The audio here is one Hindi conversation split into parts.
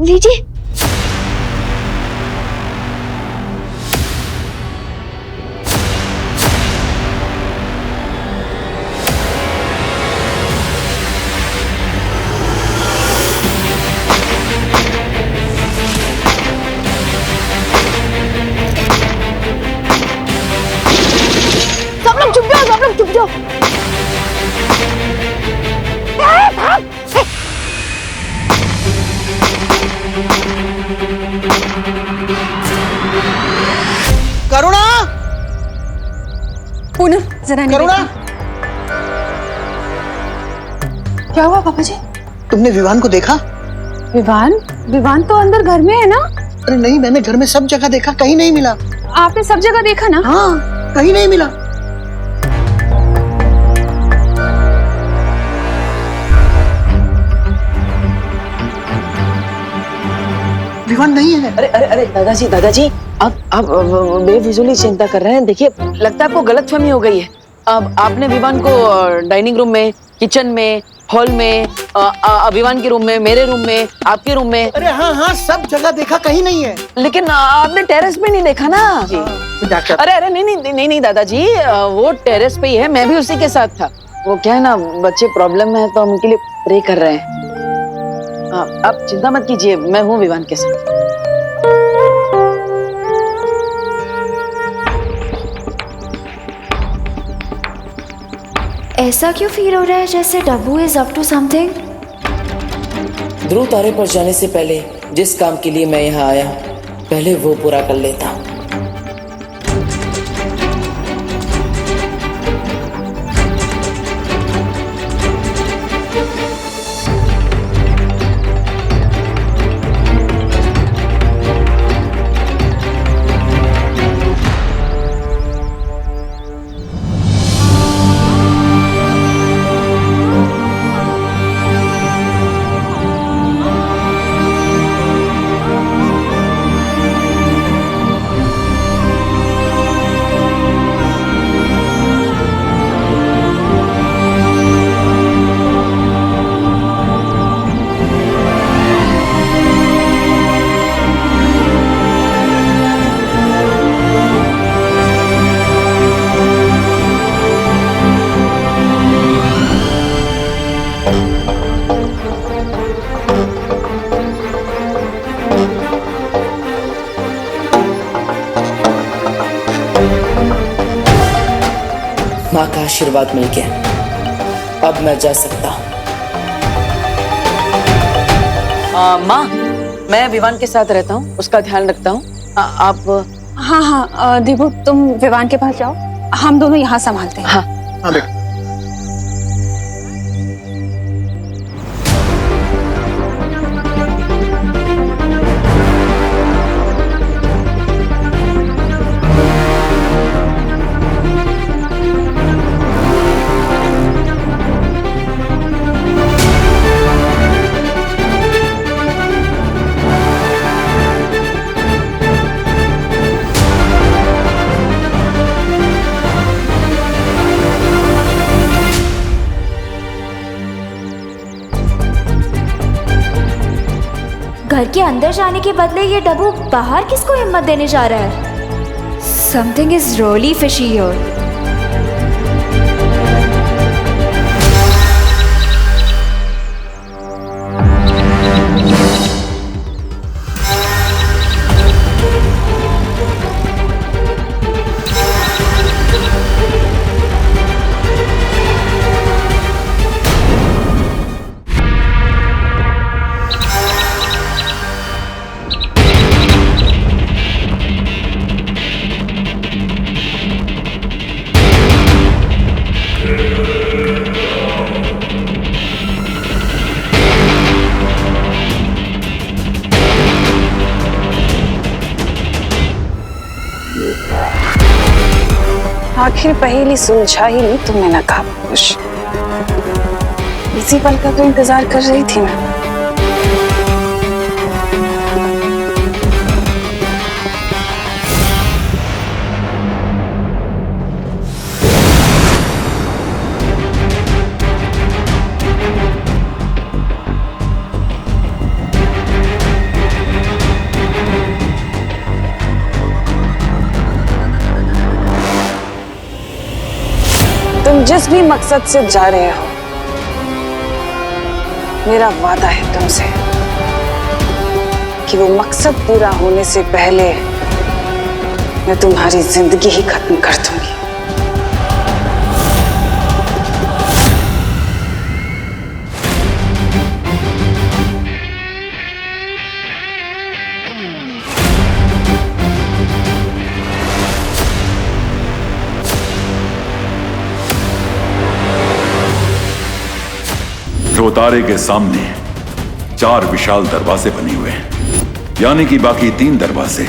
लीजिए। सब लोग चुप जाओ, सब लोग चुप जाओ। भाग। करुणा, पूनम जरा नहीं करुणा, क्या हुआ पापा जी? तुमने विवान को देखा? विवान? विवान तो अंदर घर में है ना? अरे नहीं, मैंने घर में सब जगह देखा, कहीं नहीं मिला। आपने सब जगह देखा ना? हाँ, कहीं नहीं मिला। विवान नहीं है। अरे अरे अरे दादाजी आप बेफिजूली चिंता कर रहे हैं। देखिए, लगता है आपको गलतफहमी हो गई है। अब आपने विवान को डाइनिंग रूम में, किचन में, हॉल में, विवान के रूम में, मेरे रूम में, आपके रूम में। अरे हाँ हाँ, सब जगह देखा, कहीं नहीं है। लेकिन आपने टेरेस पे नहीं देखा ना जी? डॉक्टर, अरे अरे नहीं दादाजी, वो टेरेस पे ही है, मैं भी उसी के साथ था। वो क्या है ना, बच्चे प्रॉब्लम में है तो हम उनके लिए प्रे कर रहे हैं। आप चिंता मत कीजिए, मैं हूँ विवान के साथ। ऐसा क्यों फील हो रहा है जैसे डब्बू इज अप टू समथिंग? ध्रुव तारे पर जाने से पहले जिस काम के लिए मैं यहाँ आया, पहले वो पूरा कर लेता। माँ का आशीर्वाद मिल गया, अब मैं जा सकता हूँ। माँ, मैं विवान के साथ रहता हूँ, उसका ध्यान रखता हूँ। आप? हाँ हाँ दीपू, तुम विवान के पास जाओ, हम दोनों यहाँ संभालते हैं। हाँ हाँ बेटा। घर के अंदर जाने के बदले ये डब्बू बाहर किसको हिम्मत देने जा रहा है? Something is really fishy here. आखिर पहेली सुलझा ही नहीं तुमने नकाब खुश। इसी पल का तो इंतजार कर रही थी मैं। जिस भी मकसद से जा रहे हो, मेरा वादा है तुमसे कि वो मकसद पूरा होने से पहले मैं तुम्हारी जिंदगी ही खत्म कर दूंगी। ध्रुवतारे के सामने 4 विशाल दरवाजे बने हुए हैं, यानी कि बाकी 3 दरवाजे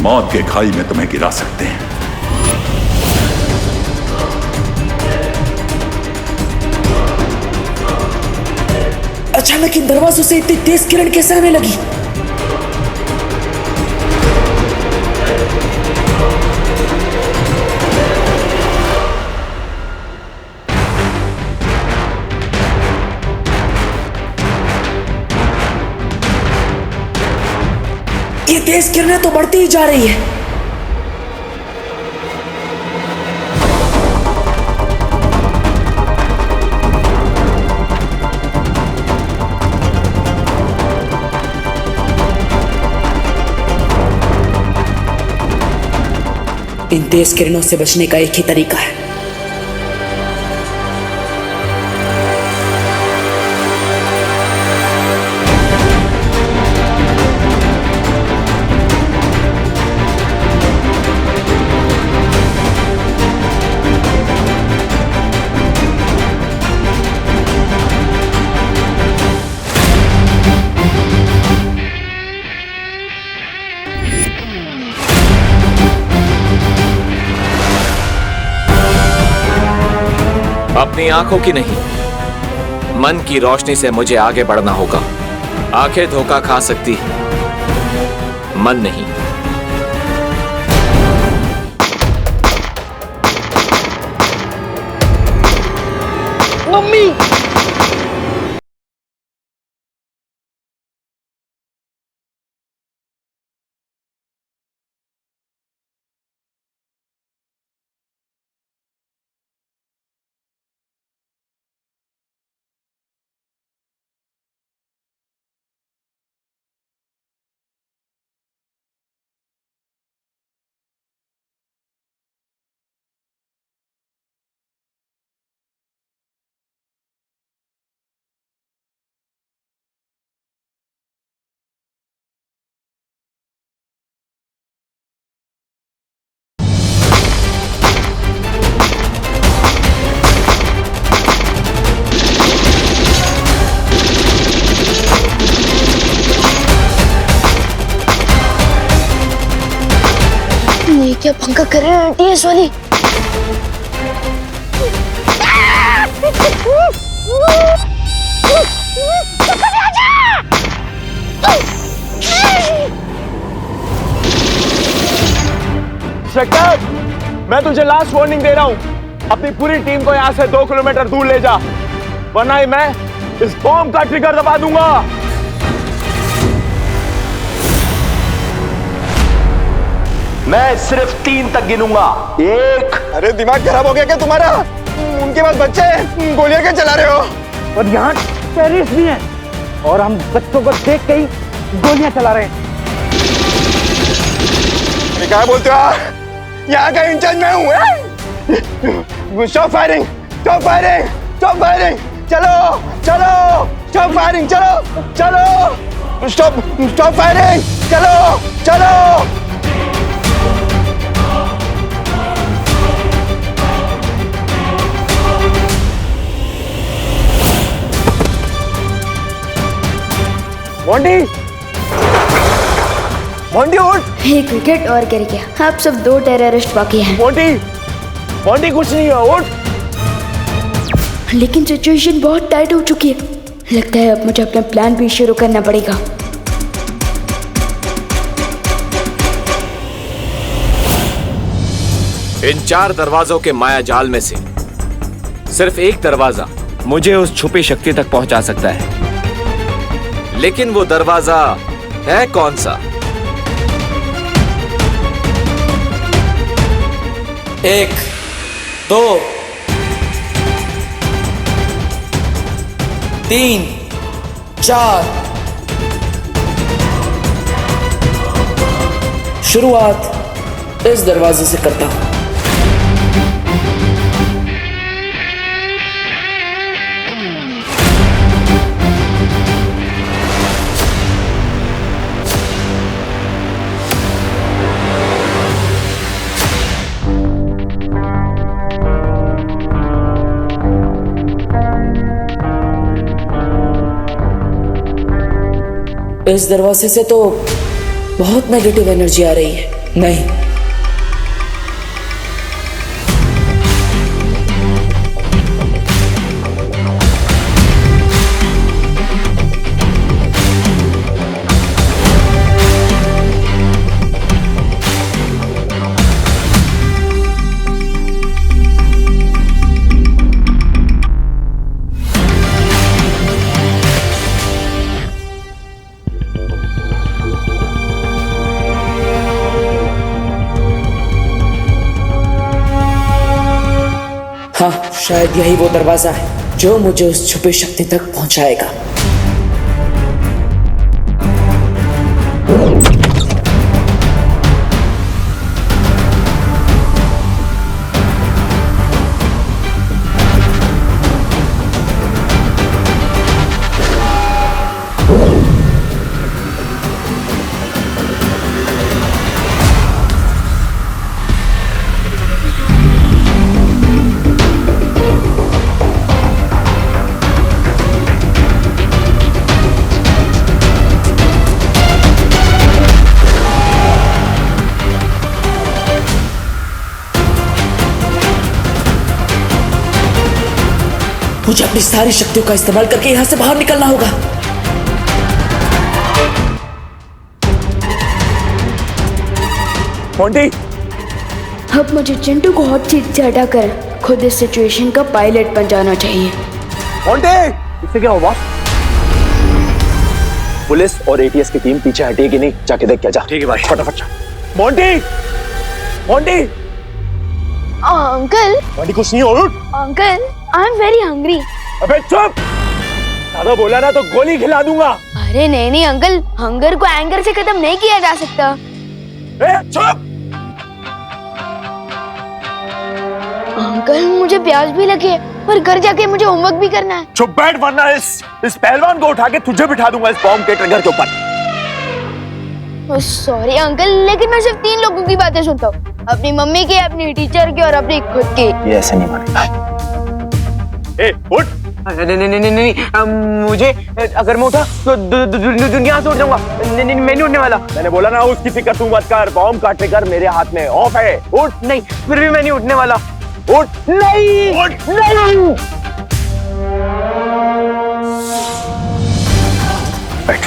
मौत के खाई में तुम्हें गिरा सकते हैं। अचानक इन दरवाजों से इतनी तेज किरण कैसे आने लगी? ये तेज किरणें तो बढ़ती ही जा रही है। इन तेज किरणों से बचने का एक ही तरीका है। अपनी आंखों की नहीं, मन की रोशनी से मुझे आगे बढ़ना होगा। आंखें धोखा खा सकती है, मन नहीं। मम्मी, ये क्या पंखा कर रहे हैं टीएस वाली? सेक्टर, मैं तुझे लास्ट वार्निंग दे रहा हूं। अपनी पूरी टीम को यहां से 2 किलोमीटर दूर ले जा, वरना ही मैं इस बॉम्ब का ट्रिगर दबा दूंगा। मैं सिर्फ 3 तक गिनूंगा। 1। अरे दिमाग खराब हो गया क्या तुम्हारा? उनके पास बच्चे हैं, गोलियां क्या चला रहे हो? और यहाँ टेररिस्ट भी हैं और हम बच्चों को देख के ही गोलियां चला रहे हैं। क्या बोलते हो? यहाँ का इंचार्ज मैं हूँ। Stop firing, stop firing, stop firing. चलो चलो, स्टॉप फायरिंग, चलो चलो, स्टॉप स्टॉप फायरिंग, चलो चलो। मोंटी, मोंटी उठ। एक विकेट और गिर गया। अब सब 2 टेररिस्ट बाकी हैं। मोंटी, मोंटी कुछ नहीं है, उठ। लेकिन सिचुएशन बहुत टाइट हो चुकी है। लगता है अब मुझे अपना प्लान भी शुरू करना पड़ेगा। इन 4 दरवाजों के माया जाल में से सिर्फ एक दरवाजा मुझे उस छुपी शक्ति तक पहुंचा सकता है। लेकिन वो दरवाजा है कौन सा? 1, 2, 3, 4। शुरुआत इस दरवाजे से करता हूं। इस दरवाजे से तो बहुत नेगेटिव एनर्जी आ रही है। नहीं, हाँ, शायद यही वो दरवाजा है जो मुझे उस छुपी शक्ति तक पहुंचाएगा। मुझे अपनी सारी शक्तियों का इस्तेमाल करके यहां से बाहर निकलना होगा। मोंटी, अब मुझे चिंटू को हॉट सीट से हटाकर खुद इस सिचुएशन का पायलट बन जाना चाहिए। मोंटी, इससे क्या हुआ? पुलिस और एटीएस की टीम पीछे हटी कि नहीं, जाके देख क्या जा। ठीक है भाई, फटाफट। मोंटी, मोंटी, अंकल, मोंटी कुछ नहीं हो। Uncle, I am very hungry. अबे चुप! ज्यादा बोला ना तो गोली खिला दूंगा। अरे नहीं नहीं अंकल, हंगर को एंगर से खत्म नहीं किया जा सकता। चुप! अंकल, मुझे प्यास भी लगी है और घर जाके मुझे होमवर्क भी करना है। चुप बैठ, वरना इस पहलवान को उठा के तुझे बिठा दूंगा इस बॉम्ब के ट्रिगर के ऊपर। सॉरी अंकल, लेकिन मैं सिर्फ 3 लोगों की बातें सुनता हूँ, अपनी मम्मी की, अपनी टीचर की और अपनी खुद की। ये ऐसे नहीं मानेगा। ए, उठ! नहीं, मुझे अगर मैं उठा तो दुनिया से उठ जाऊंगा। नहीं, मैं नहीं उठने वाला। मैंने बोला ना उसकी फिक्र तू मत कर, बॉम्ब का ट्रिगर मेरे हाथ में ऑफ है। उठ! नहीं, फिर भी मैं नहीं उठने वाला। उठ! नहीं, उठ! नहीं। बैठ,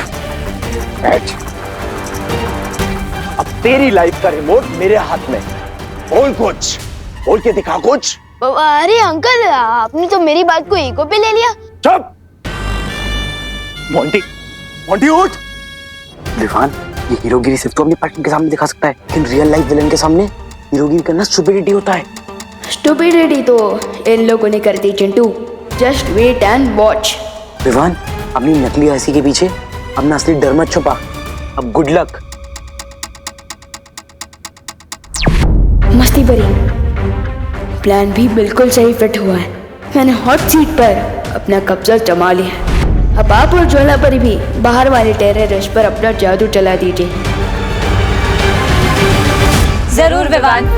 बैठ। अब तेरी लाइफ का रिमोट मेरे हाथ में। बोल कुछ, बोल के दिखा कुछ। अरे अंकल, आपने तो मेरी बात को ईगो पे ले लिया। चुप! मोंटी, मोंटी उठ! विवान, ये हीरोगिरी सिर्फ तो अपने पार्टनर के सामने दिखा सकता है, लेकिन रियल लाइफ विलन के सामने हीरोगिरी करना स्टुपिडिटी होता है। स्टुपिडिटी तो इन लोगों ने कर दी Chintu. Just wait and watch. Vivaan, अपनी नकली हंसी के पीछे अपना असली डर मत छुपा। अब गुड लक। मस्ती भरी प्लान भी बिल्कुल सही फिट हुआ है। मैंने हॉट सीट पर अपना कब्जा जमा लिया है। अब आप और ज्वाला परी भी बाहर वाले टेररिस्ट पर अपना जादू चला दीजिए। जरूर विवान।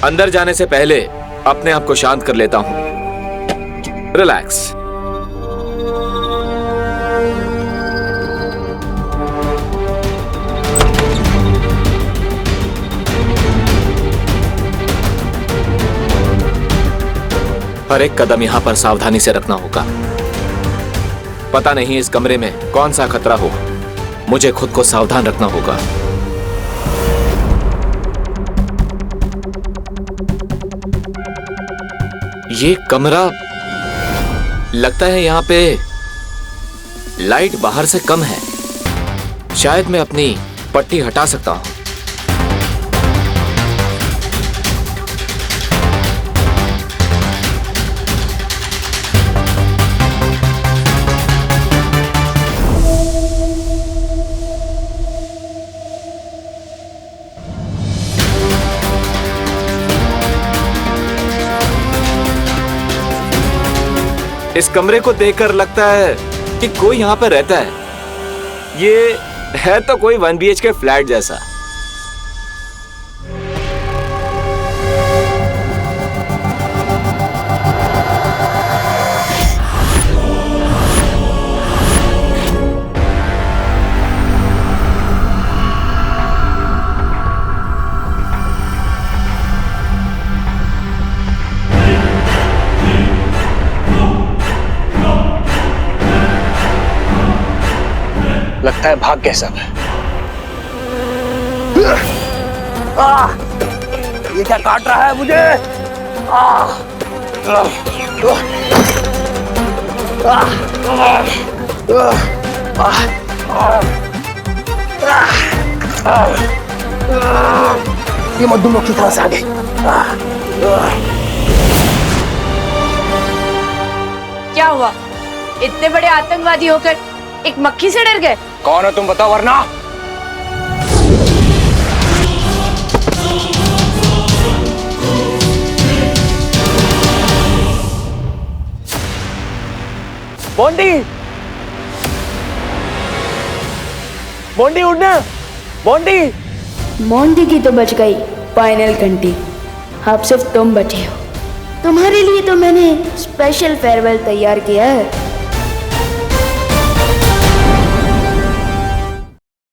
अंदर जाने से पहले अपने आप को शांत कर लेता हूं। रिलैक्स। हर एक कदम यहाँ पर सावधानी से रखना होगा। पता नहीं इस कमरे में कौन सा खतरा हो, मुझे खुद को सावधान रखना होगा। ये कमरा लगता है यहाँ पे लाइट बाहर से कम है। शायद मैं अपनी पट्टी हटा सकता हूं। इस कमरे को देखकर लगता है कि कोई यहाँ पर रहता है। ये है तो कोई 1 BHK फ्लैट जैसा। लगता है भाग गए सब। ये क्या काट रहा है मुझे? ये मधुमक्खी की तरह से आ गई। क्या हुआ? इतने बड़े आतंकवादी होकर एक मक्खी से डर गए? कौन हो तुम बताओ वरना। बॉन्डी, बॉन्डी उठना। बॉन्डी, मोंटी की तो बच गई फाइनल घंटी। अब सिर्फ तुम बचे हो। तुम्हारे लिए तो मैंने स्पेशल फेयरवेल तैयार किया है।